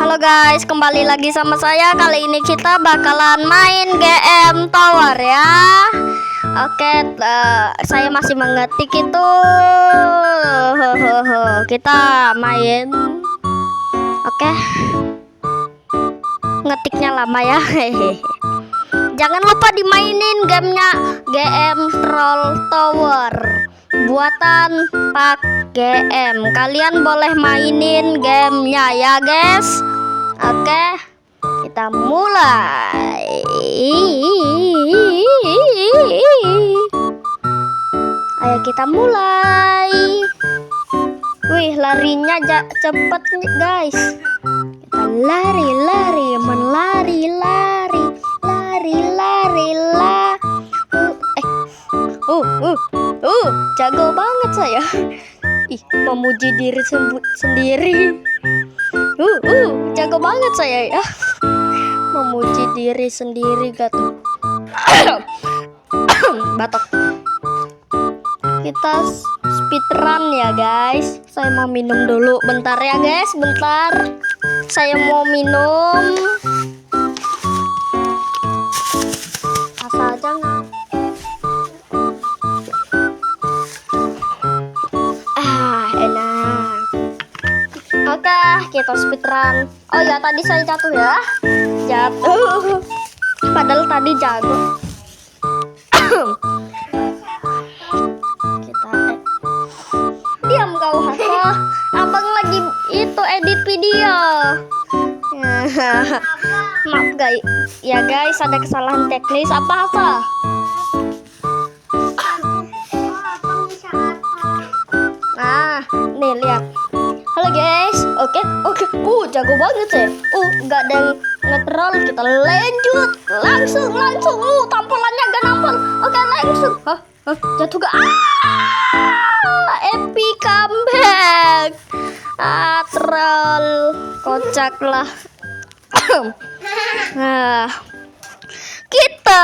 Halo guys, kembali lagi sama saya. Kali ini kita bakalan main game tower ya. Oke, saya masih mengetik itu. Kita main. Oke. Ngetiknya lama ya. Jangan lupa dimainin gamenya, game Troll Tower buatan Pak GM. Kalian boleh mainin gamenya ya guys. Oke, kita mulai. Ayo kita mulai. Wih, larinya cepet nih guys. Kita lari, menlari, lari. Jago banget saya. Ih, memuji diri sendiri. Jago banget saya ya. Memuji diri sendiri gak tuh. Batok. Kita speedrun ya guys. Saya mau minum dulu. Bentar ya guys, bentar. Saya mau minum. Asal jangan. Enak. Oke, kita speedrun. Oh ya, tadi saya jatuh ya. Jatuh. Padahal tadi jago. Kita diam kau Hafa. Abang lagi itu edit video. Maaf guys. Ya guys, ada kesalahan teknis. Apa Hafa? Nah, nih lihat. Halo guys. Oke. Jago banget saya. Nggak ada yang nge-troll. Kita lanjut. Langsung. Tampilannya gak nampol. Oke, langsung. Jatuh gak? Epic comeback. Troll. Kocak lah. Nah, kita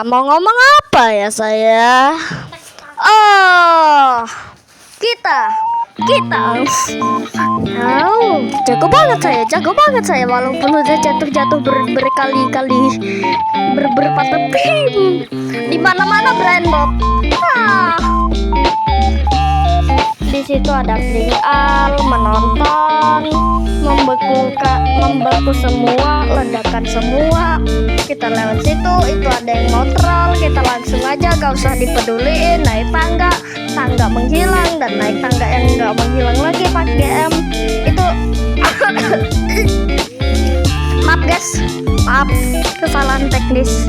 mau ngomong apa ya saya? Kita jago banget saya walaupun udah jatuh berkali-kali berpatah-patah di mana-mana Brandbob. Di situ ada Pringal, menonton, membeku semua, ledakan semua. Kita lewat situ, itu ada yang ngotrol, kita langsung aja gak usah dipeduliin. Naik tangga menghilang, dan naik tangga yang gak menghilang lagi Pak GM. Itu maaf guys, maaf kesalahan teknis.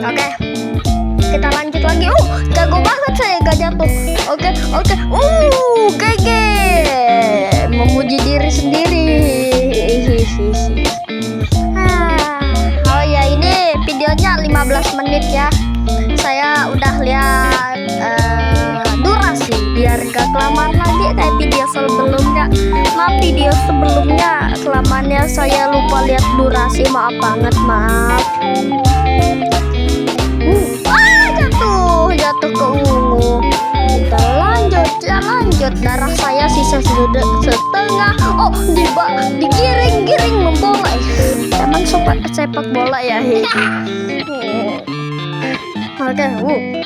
Oke, kita lanjut lagi. Jago banget saya gak jatuh. Oke. GG. Memuji diri sendiri. Oh ya, ini videonya 15 menit ya. Saya udah lihat durasi biar gak kelamaan lagi kayak video sebelumnya. Maaf, video sebelumnya kelamannya saya lupa lihat durasi. Maaf banget, maaf. Jatuh ke ungu. Kita lanjut. Darah saya sisa setengah. Digiring membola. Emang sepak bola ya. Oke,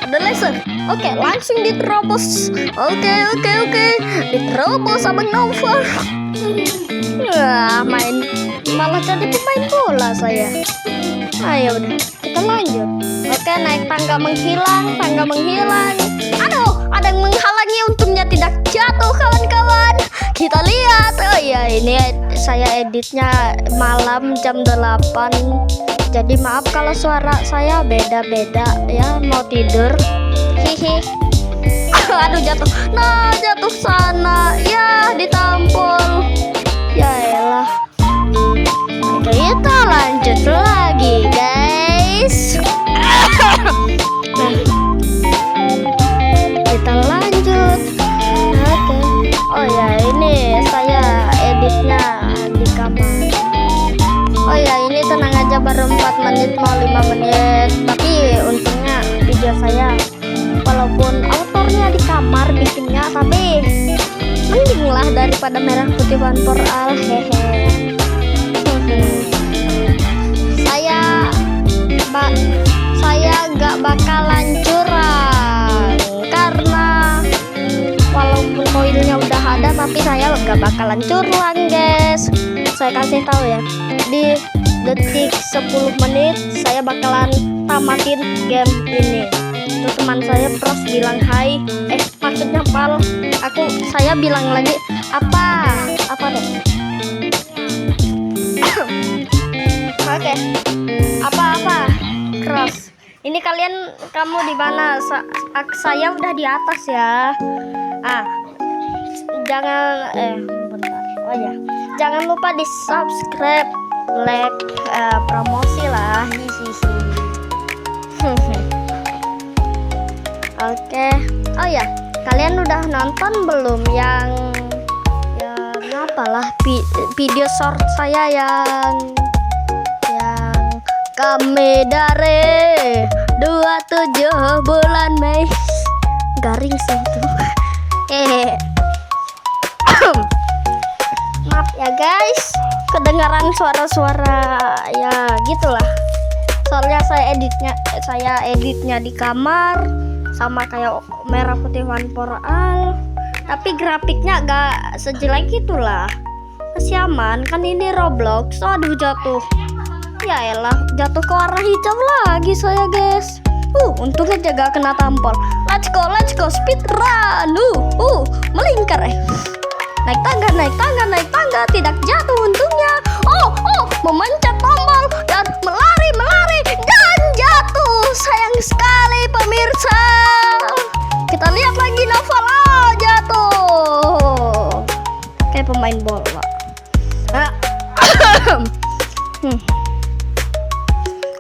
ada laser. Oke, langsung diterobos. Oke. Diterobos sama Nova. Malah jadi pemain bola saya. Ayo udah, kita lanjut. Oke, naik tangga menghilang. Aduh, ada yang menghalangi, untungnya tidak jatuh kawan-kawan. Kita lihat. Oh ya, ini saya editnya malam jam 8. Jadi maaf kalau suara saya beda-beda ya, mau tidur. Hihi. Aduh, jatuh. Nah, jatuh sana. Ya, ditampol. Ya elah. Kita lanjut lagi guys. Kita lanjut. Oke. Oh ya, ini saya editnya di kamar. Oh ya, ini tenang aja, baru 4 menit mau 5 menit. Tapi untungnya video saya walaupun autornya di kamar bikinnya, tapi daripada merah putih Vanpor Al. Hehe. Saya gak bakalan curang karena walaupun koilnya udah ada, tapi saya gak bakalan curang, guys. Saya kasih tahu ya, di detik 10 menit saya bakalan tamatin game ini. Itu teman saya Pros bilang hai, maksudnya pal, saya bilang lagi apa deh. Oke. Apa Cross, ini kamu di mana? Saya udah di atas ya. Jangan bentar. Oh ya, jangan lupa di subscribe, like, promosi lah. Oke. Oh ya, kalian udah nonton belum yang apalah video short saya yang kami dari 27 bulan Mei. Garing sih itu. Maaf ya guys, kedengaran suara-suara ya gitulah. Soalnya saya editnya di kamar sama kayak merah putih Vanpor Al, tapi grafiknya gak sejelek itulah. Masih aman kan ini Roblox. Aduh, jatuh. Ya elah, jatuh ke warna hijau lagi saya, guys. Untungnya jaga kena tampol. Let's go, speed run. Melingkar naik tangga, tidak jatuh untungnya. Memencet tombol dan melari dan jatuh. Sayang sekali pemirsa. Kita lihat lagi Noval. Jatuh kayak pemain bola.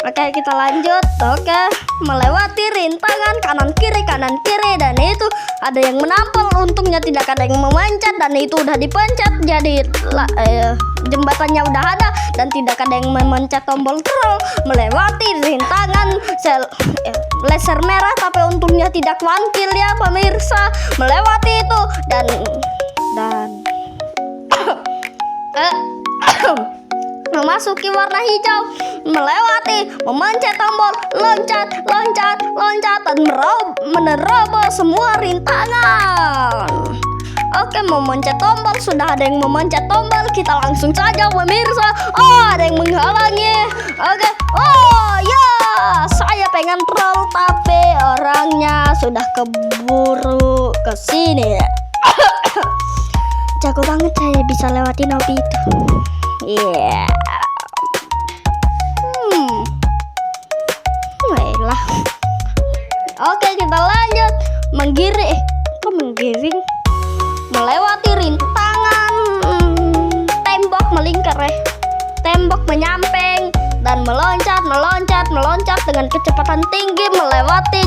Oke, kita lanjut. Oke, melewati rintangan kanan kiri, dan itu ada yang menampol. Untungnya tidak ada yang memancat, dan itu udah dipencet. Jadi jembatannya udah ada dan tidak ada yang memencet tombol troll. Melewati rintangan laser merah, tapi untungnya tidak wankil ya pemirsa. Melewati itu dan memasuki warna hijau, melewati, memencet tombol, loncat dan menerobos semua rintangan. Oke, memencet tombol, sudah ada yang memencet tombol, kita langsung saja pemirsa. Ada yang menghalangi. Oke, ya, saya pengen troll tapi orangnya sudah keburu ke sini. Jago banget saya bisa lewatin lobby itu. Iya. Baiklah. Oke, kita lanjut. Menggiring. Melewati rintangan tembok melingkar tembok menyamping dan meloncat dengan kecepatan tinggi, melewati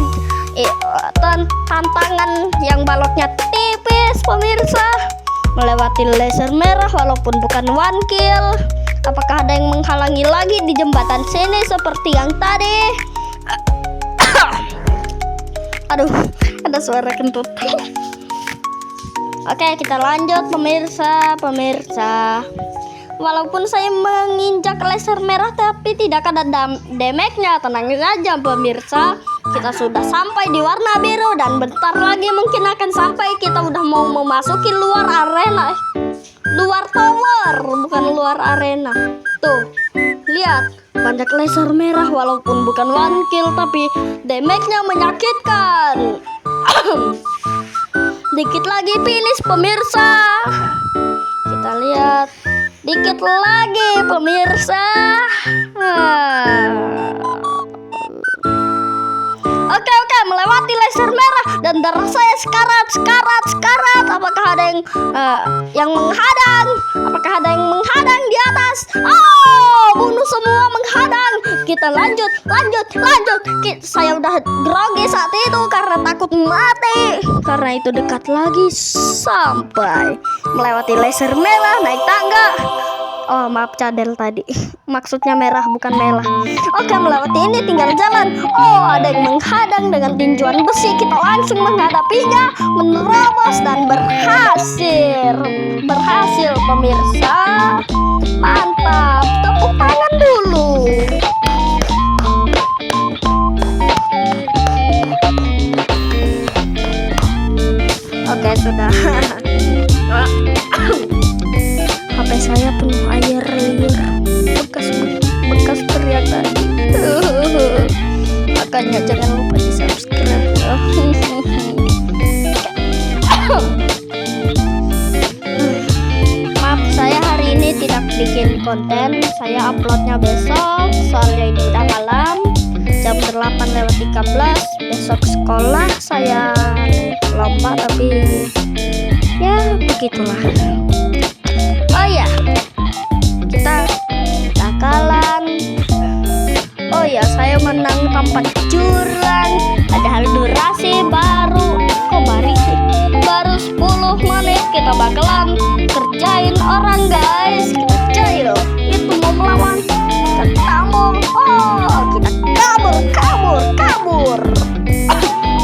tantangan yang baloknya tipis pemirsa. Melewati laser merah walaupun bukan one kill. Apakah ada yang menghalangi lagi di jembatan sini seperti yang tadi? Aduh, ada suara kentut. Oke, kita lanjut pemirsa. Walaupun saya menginjak laser merah tapi tidak ada damage-nya. Tenang saja pemirsa. Kita sudah sampai di warna biru dan bentar lagi mungkin akan sampai. Kita udah mau memasuki luar arena. Luar tower, bukan luar arena. Tuh, lihat. Banyak laser merah walaupun bukan one kill tapi damage-nya menyakitkan. Dikit lagi finish pemirsa. Kita lihat. Dikit lagi pemirsa. Oke, melewati laser merah dan darah saya sekarat. Apakah ada yang menghadang? Apakah ada yang menghadang di atas? Bunuh semua menghadang. Kita lanjut. Saya udah grogi saat itu karena takut mati. Karena itu dekat lagi sampai melewati laser merah, naik tangga. Oh maaf cadel tadi. Maksudnya merah bukan merah. Oke, melewati ini tinggal jalan. Oh, ada yang menghadang dengan tinjuan besi. Kita langsung menghadapinya, menerobos dan berhasil. Berhasil pemirsa. Mantap. Tepuk tangan dulu. Oke, sudah. HP saya penuh air liur, bekas teriak tadi. Makanya jangan lupa di subscribe. Maaf, saya hari ini tidak bikin konten. Saya uploadnya besok, soalnya ini udah malam, jam 8:13. Besok sekolah, saya lomba, tapi ya begitulah. Oh ya, kita bakalan. Oh ya, saya menang tanpa curang. Padahal durasi baru, kok baru sih? Baru 10 menit. Kita bakalan kerjain orang guys. Kita jail. Itu mau melawan. Kita tambung. Oh, kita kabur.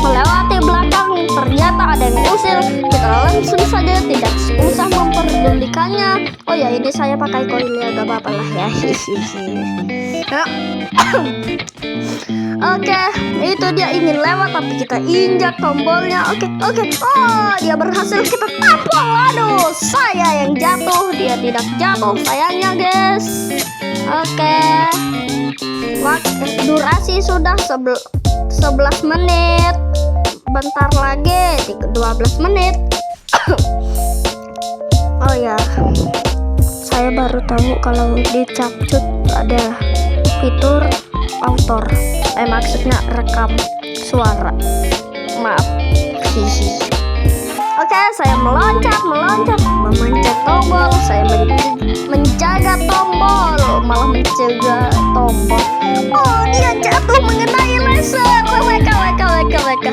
Melewati belakang, ternyata ada yang usir. Kita langsung saja, tidak usah memperdulikannya. Oh ya, ini saya pakai koil ya, gak apa-apa lah ya. Oke, itu dia ingin lewat tapi kita injak tombolnya. Oke. Oh, dia berhasil, kita tampol. Aduh, saya yang jatuh, dia tidak jatuh sayangnya guys. Oke. Durasi sudah 11 menit. Bentar lagi 12 menit. Oh ya, saya baru tahu kalau di Capcut ada fitur autor. Maksudnya rekam suara. Maaf. Oke, saya meloncat, memencet tombol. Saya menjaga tombol, malah mencegah tombol. Oh, dia jatuh mengenai laser. WK.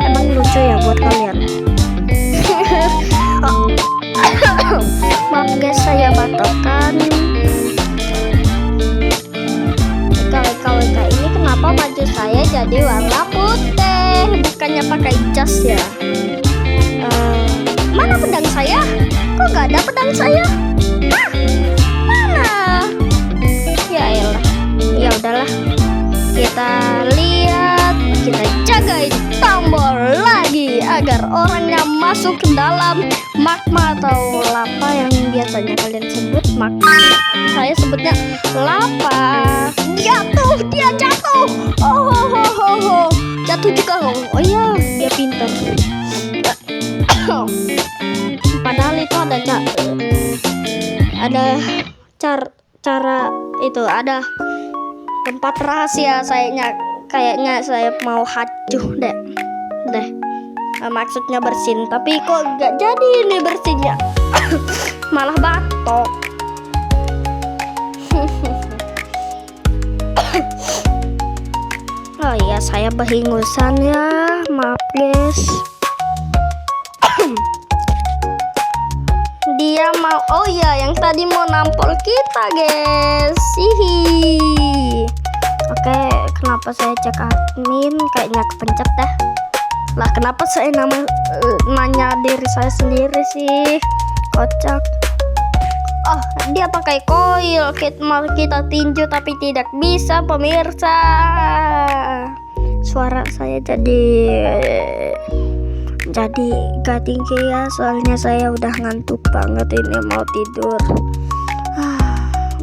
Emang lucu ya buat kalian? Maaf guys, saya batokan. WK ini kenapa baju saya jadi warna putih? Bukannya pakai jas ya? Mana pedang saya? Kok gak ada pedang saya? Mana? Ya elah. Ya udahlah. Kita lihat, kita jagain tombol lagi agar orangnya masuk ke dalam magma atau lava yang biasanya kalian sebut magma. Saya sebutnya lava. Dia jatuh. Oh. Jatuh juga loh. Oh iya, dia pintar. Padahal itu ada cara itu, ada tempat rahasia. Kayaknya saya mau hacuh deh. Maksudnya bersin, tapi kok gak jadi ini bersinnya. Malah batok. Oh iya, saya behingusan ya, maaf guys. Dia mau, oh iya, yang tadi mau nampol kita guys. Oke, kenapa saya cek admin? Kayaknya kepencet dah. Lah, kenapa saya nanya diri saya sendiri sih? Kocak. Oh, dia pakai koil. Kita tinju tapi tidak bisa pemirsa. Suara saya jadi gak tinggi ya, soalnya saya udah ngantuk banget ini, mau tidur.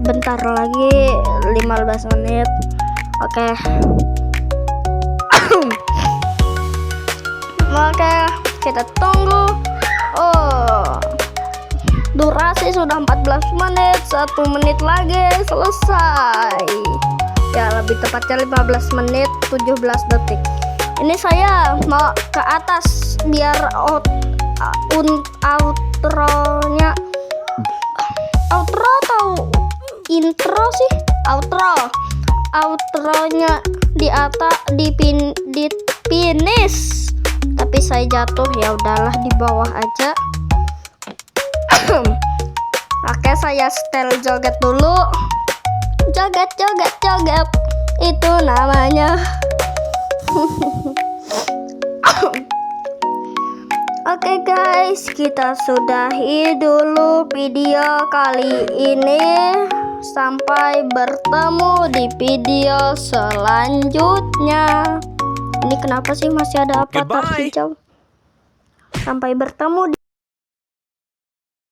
Bentar lagi 15 menit. Oke. Oke, kita tunggu. Oh, durasi sudah 14 menit. 1 menit lagi selesai. Ya, lebih tepatnya 15 menit 17 detik. Ini saya mau ke atas biar outronya, outro atau intro sih? Outronya di atas, di finish. Tapi saya jatuh, ya udahlah, di bawah aja. Oke, saya setel joget dulu. Joget, joget, joget. Itu namanya. Oke guys, kita sudahi dulu video kali ini. Sampai bertemu di video selanjutnya. Ini kenapa sih masih ada avatar hijau? Sampai bertemu di